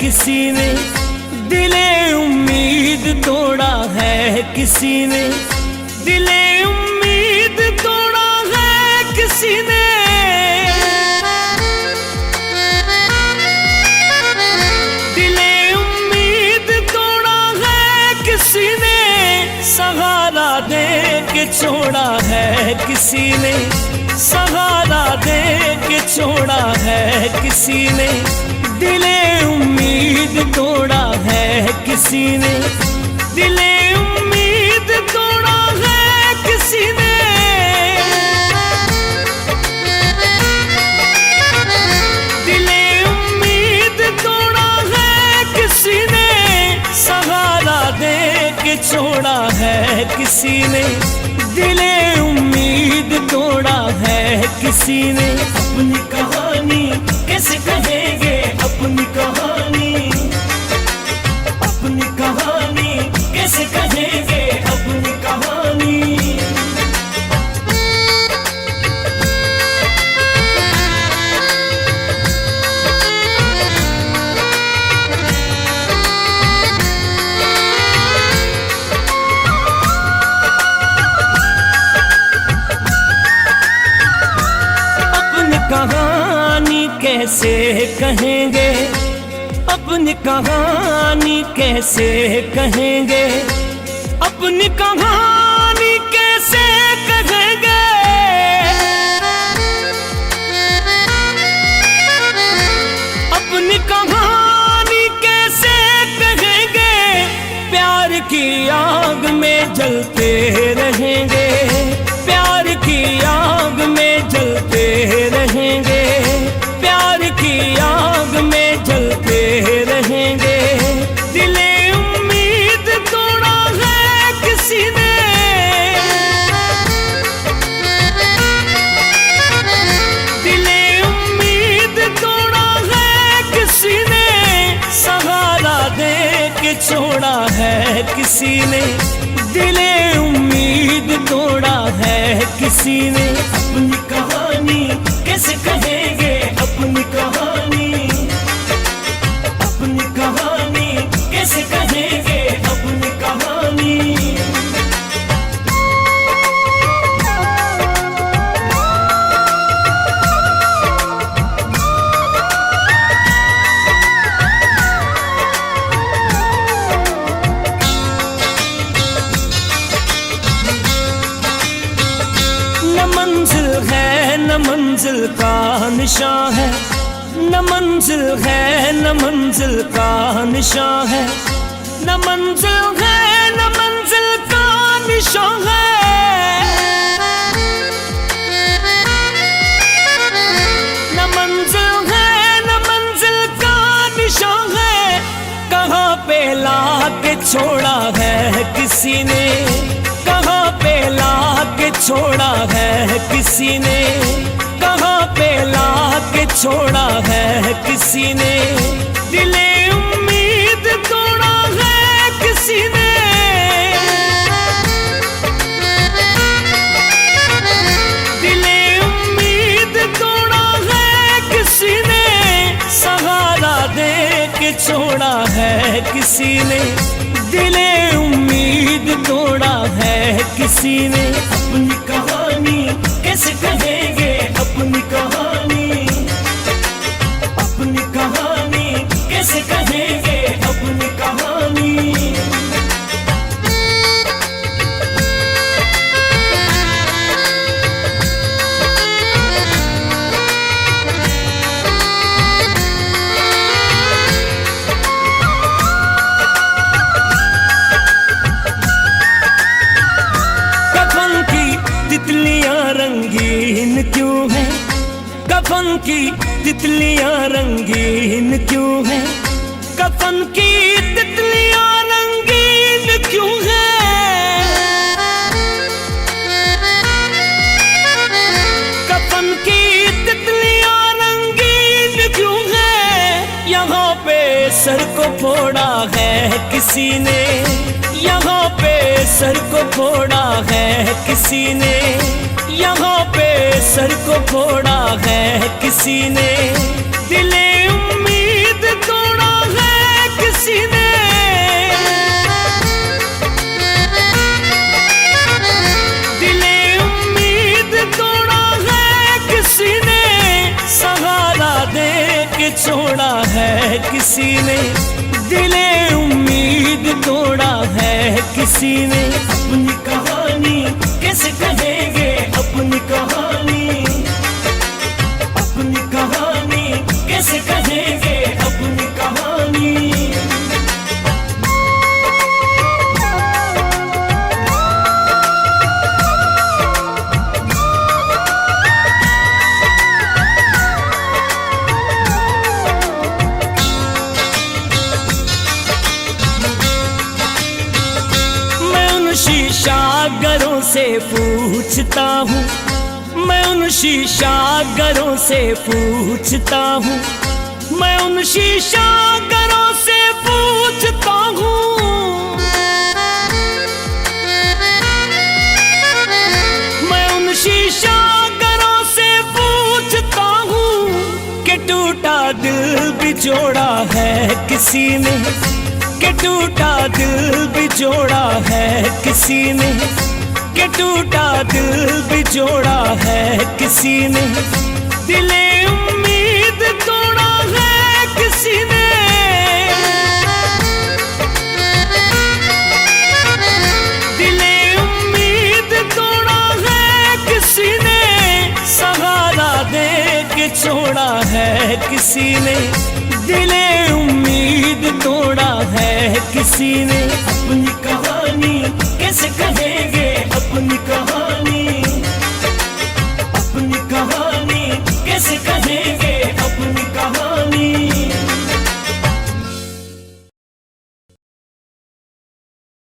किसी ने, दिले उम्मीद तोड़ा है किसी ने, दिले उम्मीद तोड़ा है किसी ने। दिले उम्मीद तोड़ा है किसी ने, सहारा दे के छोड़ा है किसी ने, सहारा दे के छोड़ा है किसी ने। दिले उम्मीद तोड़ा है किसी ने, दिले उम्मीद तोड़ा है किसी ने। दिले उम्मीद तोड़ा है किसी ने, सहारा दे के छोड़ा है किसी ने। दिले उम्मीद तोड़ा है किसी ने। अपनी कहानी कैसे कहेंगे, अपनी कहानी, अपनी कहानी कैसे कहेंगे, अपनी कहानी। कहानी कैसे कहेंगे, अपनी कहानी कैसे कहेंगे, अपनी कहानी कैसे कहेंगे। अपनी कहानी कैसे कहेंगे, प्यार की आग में जलते रहेंगे, प्यार की आग में जलते रहेंगे, प्यार की आग में जलते रहेंगे। दिले उम्मीद तोड़ा है किसी ने, दिले उम्मीद तोड़ा है किसी ने, सहारा दे के छोड़ा है किसी ने। दिले उम्मीद तोड़ा है किसी ने। अपनी कहानी कैसे कहेंगे, अपनी कहानी, अपनी कहानी कैसे कहेंगे, अपनी कहानी। न मंजिल का निशान है, न मंजिल है, न मंजिल का निशान है, न मंजिल है, न मंजिल का निशान है। न मंजिल है, न मंजिल का निशान है, कहाँ पे ला के छोड़ा है किसी ने, कहाँ पे ला के छोड़ा है किसी ने, कहाँ पे ला के छोड़ा है किसी ने। दिले उम्मीद तोड़ा है किसी ने, दिले उम्मीद तोड़ा है किसी ने, सहारा दे के छोड़ा है किसी ने। दिले उम्मीद तोड़ा है किसी ने। अपनी कहानी कैसे कहेंगे, अपनी कहानी, अपनी कहानी कैसे कहेंगे, अपनी कहानी। तितलियां रंगीन क्यों है, कफन की तितलियां रंगीन क्यों है, कफन की तितलियां रंगीन क्यों है। कफन की तितलियां रंगीन क्यों है, यहाँ पे सर को फोड़ा है किसी ने, यहाँ पे सर को फोड़ा है किसी ने, यहाँ पे सर को फोड़ा है किसी ने। दिले उम्मीद तोड़ा है किसी ने, दिले उम्मीद तोड़ा है किसी ने, सहारा दे के छोड़ा है किसी ने, दिले उम्मीद तोड़ा है किसी ने। अपनी कहानी कैसे कहेंगे, अपनी कहानी, अपनी कहानी कैसे कहेंगे, अपनी कहानी। शीशागरों से पूछता हूँ, मैं उन शीशागरों से पूछता हूँ, मैं उन शीशागरों से पूछता हूँ, मैं उन शीशागरों से पूछता हूँ कि टूटा दिल भी जोड़ा है किसी ने, कि टूटा दिल भी जोड़ा है किसी ने, कि टूटा दिल भी जोड़ा है किसी ने, दिले उम्मीद तोड़ा है किसी ने, दिले उम्मीद तोड़ा है किसी ने, सहारा दे के छोड़ा है किसी ने, दिले उम्मीद तोड़ा है किसी ने। अपनी कहानी कैसे कहेंगे, अपनी कहानी।